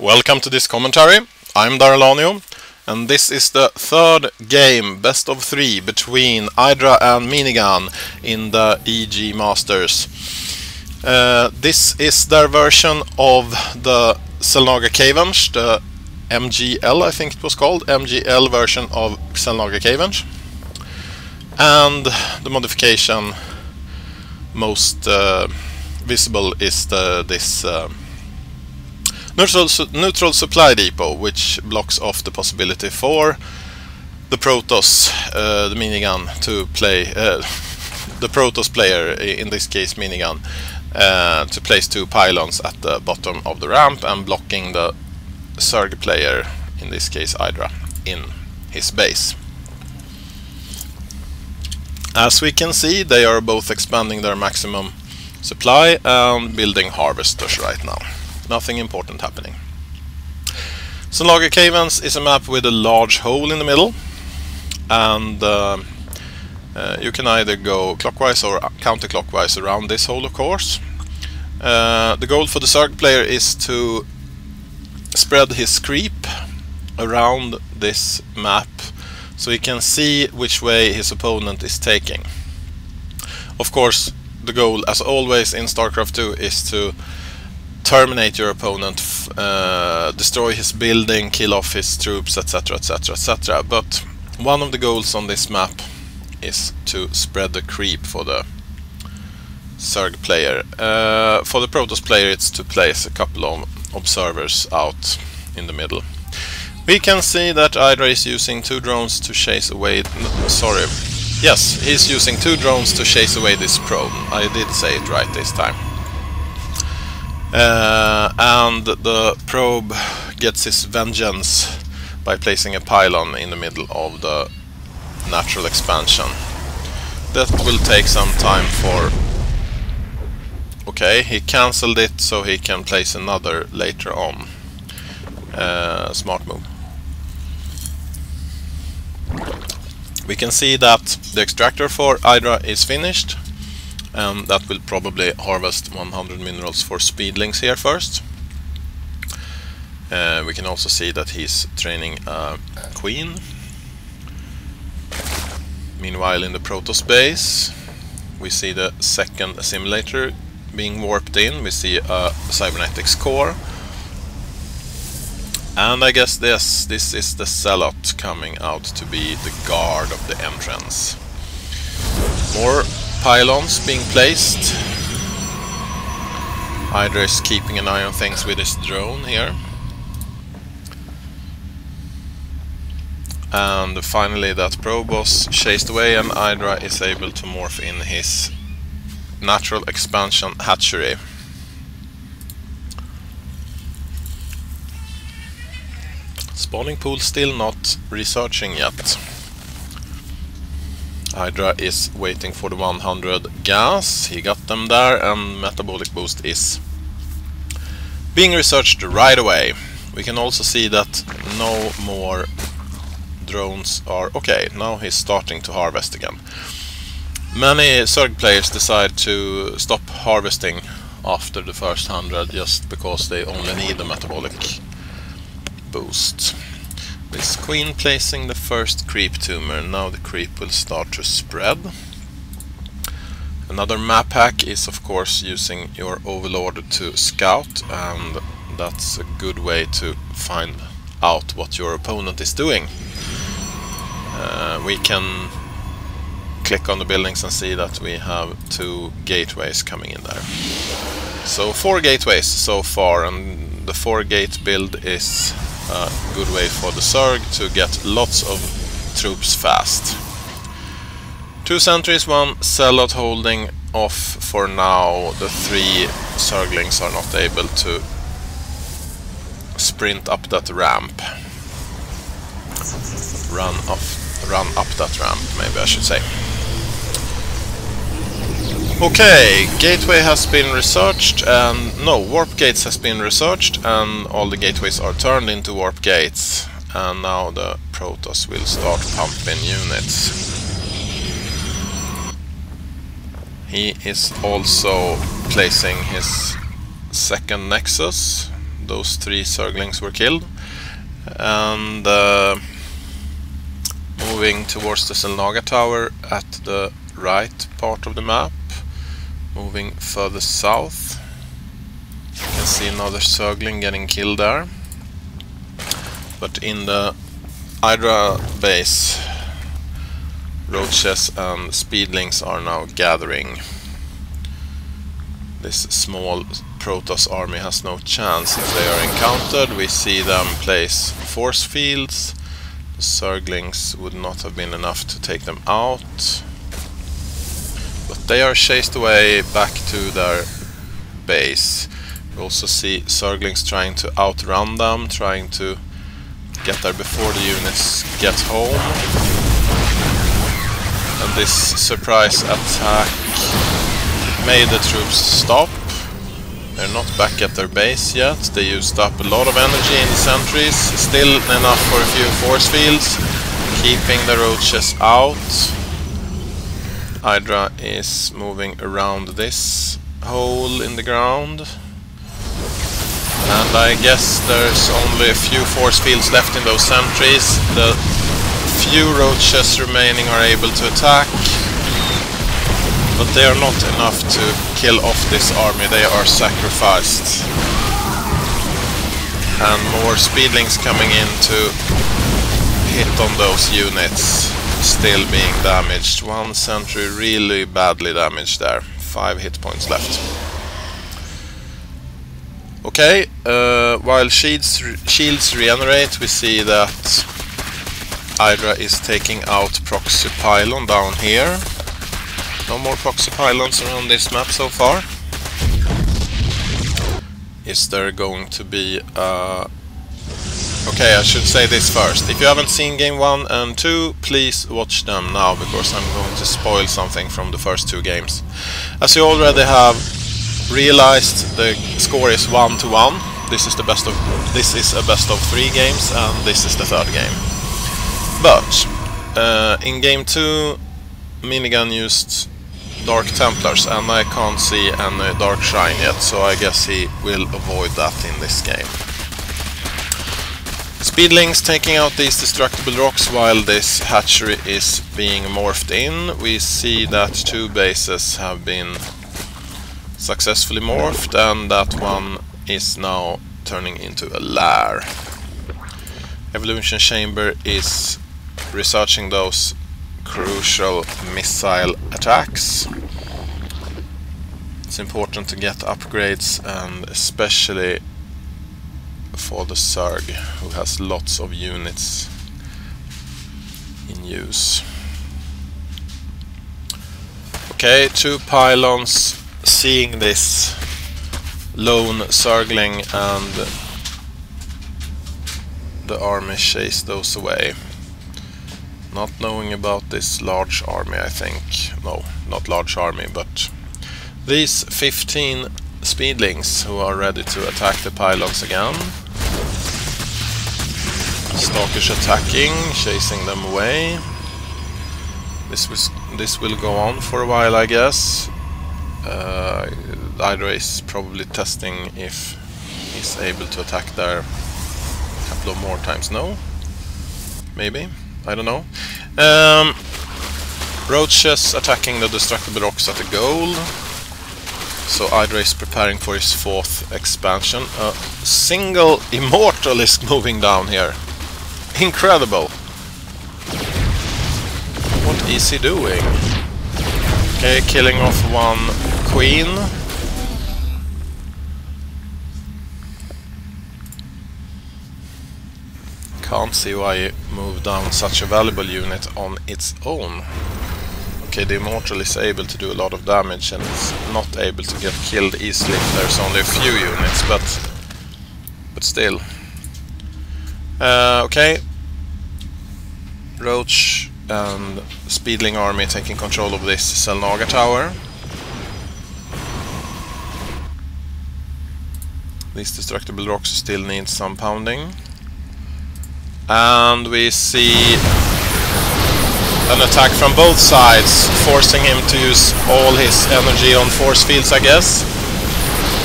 Welcome to this commentary. I'm Darlanio, and this is the third game, best of 3, between Idra and Minigun in the EG Masters. This is their version of the Xel'Naga Caverns, the MGL I think it was called, MGL version of Xel'Naga Caverns. And the modification most visible is this neutral supply depot, which blocks off the possibility for the Protoss, the Minigun, to play the Protoss player, in this case Minigun, to place 2 pylons at the bottom of the ramp and blocking the zerg player, in this case Idra, in his base. As we can see, they are both expanding their maximum supply and building harvesters right now. Nothing important happening. Xel'Naga Caverns is a map with a large hole in the middle, and you can either go clockwise or counterclockwise around this hole, of course. The goal for the zerg player is to spread his creep around this map so he can see which way his opponent is taking. Of course, the goal, as always in StarCraft 2, is to terminate your opponent, destroy his building, kill off his troops, etc, etc, etc. But one of the goals on this map is to spread the creep for the zerg player. For the Protoss player, it's to place a couple of observers out in the middle. We can see that Idra is using 2 drones to chase away... sorry. Yes, he's using 2 drones to chase away this probe. I did say it right this time. And the probe gets his vengeance by placing a pylon in the middle of the natural expansion. That will take some time for... Okay, he cancelled it so he can place another later on. Smart move. We can see that the extractor for Idra is finished, and that will probably harvest 100 minerals for speedlings here first. We can also see that he's training a queen. Meanwhile, in the Protoss base, we see the second assimilator being warped in. We see a cybernetics core. And I guess this is the Zealot coming out to be the guard of the entrance. More pylons being placed. Idra is keeping an eye on things with his drone here. And finally that probe was chased away, and Idra is able to morph in his natural expansion hatchery. Spawning pool still not researching yet. Idra is waiting for the 100 gas. He got them there, and metabolic boost is being researched right away. We can also see that no more drones are... Okay, now he's starting to harvest again. Many zerg players decide to stop harvesting after the first 100 just because they only need the metabolic boost. This queen placing the first creep tumor. Now the creep will start to spread. Another map hack is of course using your overlord to scout, and that's a good way to find out what your opponent is doing. We can click on the buildings and see that we have 2 gateways coming in there. So 4 gateways so far, and the 4-gate build is a good way for the zerg to get lots of troops fast. 2 sentries, 1 zealot holding off for now. The 3 zerglings are not able to sprint up that ramp. Run up that ramp, maybe I should say. Okay, gateway has been researched, and no, warp gates has been researched, and all the gateways are turned into warp gates, and now the Protoss will start pumping units. He is also placing his second nexus. those 3 zerglings were killed. And moving towards the Xel'Naga Tower at the right part of the map, moving further south, you can see another zergling getting killed there. But in the EGIdrA base, roaches and speedlings are now gathering. This small Protoss army has no chance if they are encountered. We see them place force fields. The zerglings would not have been enough to take them out, but they are chased away back to their base. We also see zerglings trying to outrun them, trying to get there before the units get home. And this surprise attack made the troops stop. They're not back at their base yet. They used up a lot of energy in the sentries. Still enough for a few force fields, keeping the roaches out. EGIdrA is moving around this hole in the ground. And I guess there's only a few force fields left in those sentries. The few roaches remaining are able to attack, but they are not enough to kill off this army. They are sacrificed. And more speedlings coming in to hit on those units, still being damaged. One sentry really badly damaged there. 5 hit points left. Okay, while shields regenerate, we see that EGIdrA is taking out proxy pylon down here. No more proxy pylons around this map so far. Is there going to be... Okay, I should say this first. If you haven't seen game 1 and 2, please watch them now, because I'm going to spoil something from the first 2 games. As you already have realized, the score is 1-1. This is a best of 3 games, and this is the 3rd game. But in game 2, Minigun used Dark Templars, and I can't see any Dark Shrine yet, so I guess he will avoid that in this game. Speedlings taking out these destructible rocks while this hatchery is being morphed in. We see that 2 bases have been successfully morphed, and that one is now turning into a lair. Evolution Chamber is researching those crucial missile attacks. It's important to get upgrades, and especially for the zerg, who has lots of units in use. Okay, 2 pylons seeing this lone zergling, and the army chase those away. Not knowing about this large army, I think. No, not large army, but these 15 speedlings who are ready to attack the pylons again. Stalkers attacking, chasing them away. This will go on for a while, I guess. EGIdrA is probably testing if he's able to attack there a couple of more times. No? Maybe? I don't know. Roaches attacking the destructible rocks at the goal. So EGIdrA is preparing for his 4th expansion. A single immortal is moving down here. Incredible! What is he doing? Okay, killing off 1 queen. Can't see why he moved down such a valuable unit on its own. Okay, the Immortal is able to do a lot of damage, and it's not able to get killed easily if there's only a few units, but still. Okay. Roach and Speedling army taking control of this Xel'Naga Tower. These destructible rocks still need some pounding. And we see an attack from both sides, forcing him to use all his energy on force fields, I guess.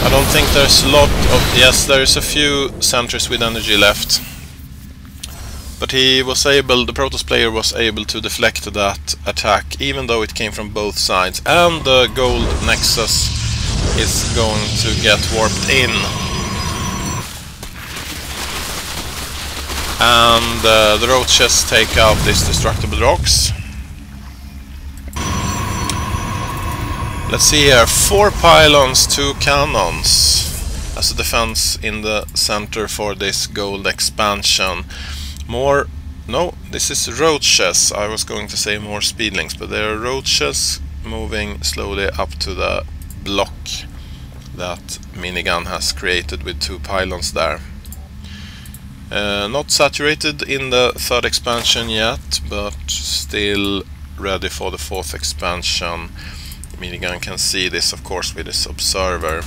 I don't think there's a lot of... Yes, there's a few sentries with energy left. But he was able, the Protoss player was able to deflect that attack, even though it came from both sides. And the gold Nexus is going to get warped in. And the roaches take out these destructible rocks. Let's see here, 4 pylons, 2 cannons as a defense in the center for this gold expansion. More, no, this is roaches. I was going to say more speedlings, but they are roaches moving slowly up to the block that Minigun has created with 2 pylons there. Not saturated in the 3rd expansion yet, but still ready for the 4th expansion. Minigun can see this, of course, with his observer.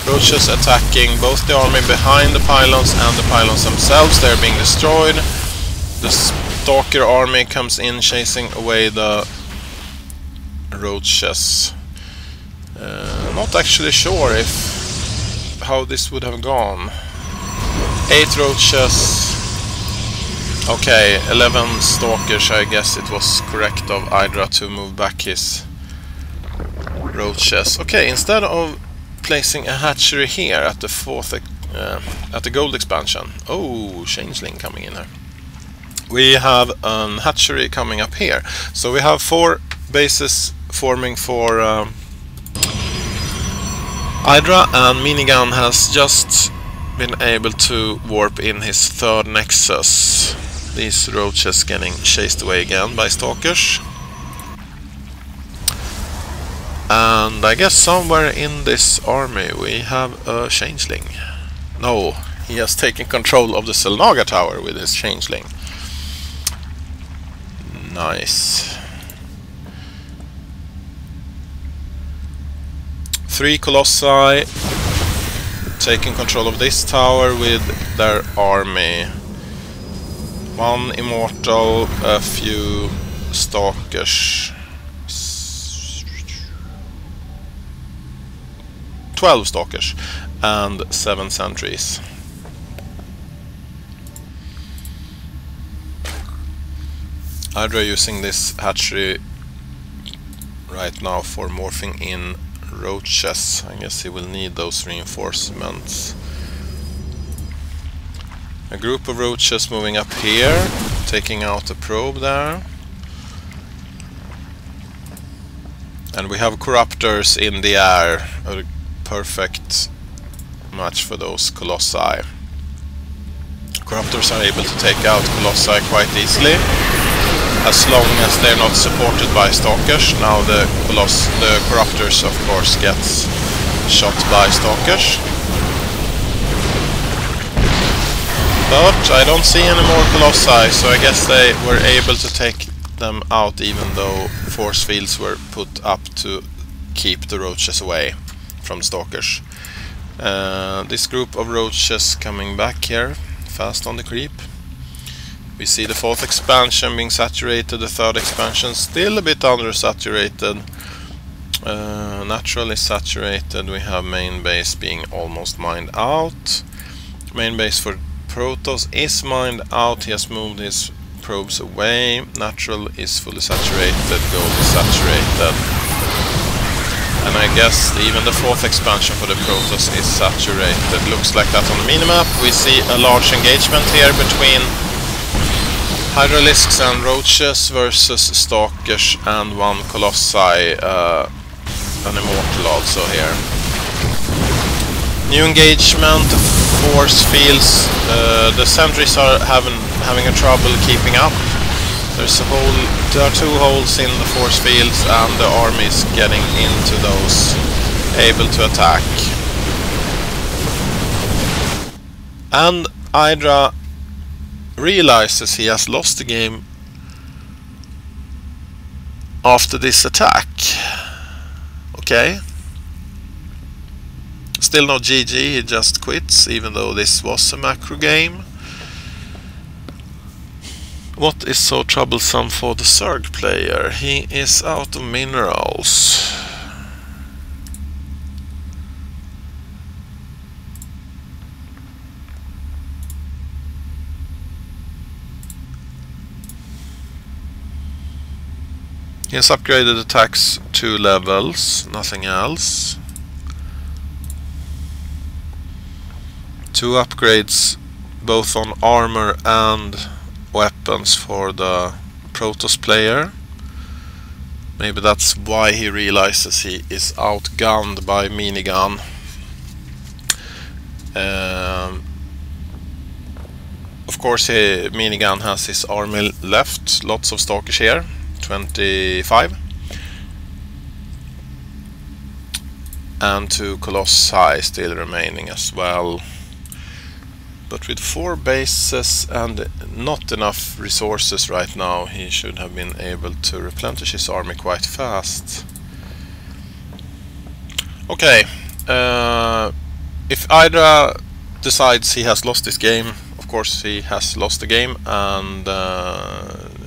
Roaches attacking both the army behind the pylons and the pylons themselves. They're being destroyed. The Stalker army comes in, chasing away the roaches. Not actually sure if how this would have gone. 8 roaches. Okay, 11 Stalkers. I guess it was correct of EGIdrA to move back his roaches. Okay, instead of placing a hatchery here at the 4th, at the gold expansion. Oh, changeling coming in here. We have a hatchery coming up here. So we have 4 bases forming for EGIdrA, and Minigun has just been able to warp in his 3rd nexus. These roaches getting chased away again by stalkers. And I guess somewhere in this army we have a changeling. No, he has taken control of the Xel'Naga tower with his changeling. Nice. 3 colossi taking control of this tower with their army. 1 immortal, a few stalkers. 12 stalkers and 7 sentries. EGIdrA using this hatchery right now for morphing in roaches. I guess he will need those reinforcements. A group of roaches moving up here, taking out a probe there. And we have corruptors in the air. A perfect match for those colossi. Corruptors are able to take out colossi quite easily, as long as they're not supported by stalkers. Now the corruptors, of course, gets shot by stalkers. But I don't see any more colossi, so I guess they were able to take them out, even though force fields were put up to keep the roaches away from stalkers. This group of roaches coming back here, fast on the creep. We see the 4th expansion being saturated, the 3rd expansion still a bit undersaturated. Naturally saturated. We have main base being almost mined out. Main base for Protoss is mined out. He has moved his probes away. Natural is fully saturated, gold is saturated. And I guess even the 4th expansion for the Protoss is saturated. Looks like that on the minimap. We see a large engagement here between Hydralisks and roaches versus stalkers and 1 colossi, an immortal also here. New engagement, force fields. The sentries are having a trouble keeping up. There are 2 holes in the force fields, and the army is getting into those, able to attack. And EGIdrA realizes he has lost the game after this attack. Okay. Still not GG, he just quits, even though this was a macro game. What is so troublesome for the zerg player? He is out of minerals. He has upgraded attacks 2 levels, nothing else. 2 upgrades both on armor and weapons for the Protoss player. Maybe that's why he realizes he is outgunned by Minigun. Of course, Minigun has his army left, lots of stalkers here, 25. And 2 Colossi still remaining as well. But with 4 bases and not enough resources right now, he should have been able to replenish his army quite fast. Okay, if EGIdrA decides he has lost this game, of course he has lost the game, and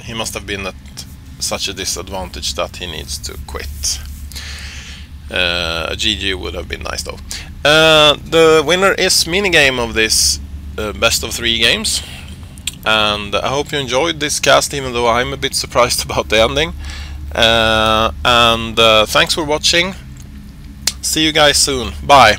he must have been at such a disadvantage that he needs to quit. A GG would have been nice though. The winner is minigame of this best of 3 games, and I hope you enjoyed this cast, even though I'm a bit surprised about the ending. Thanks for watching. See you guys soon. Bye.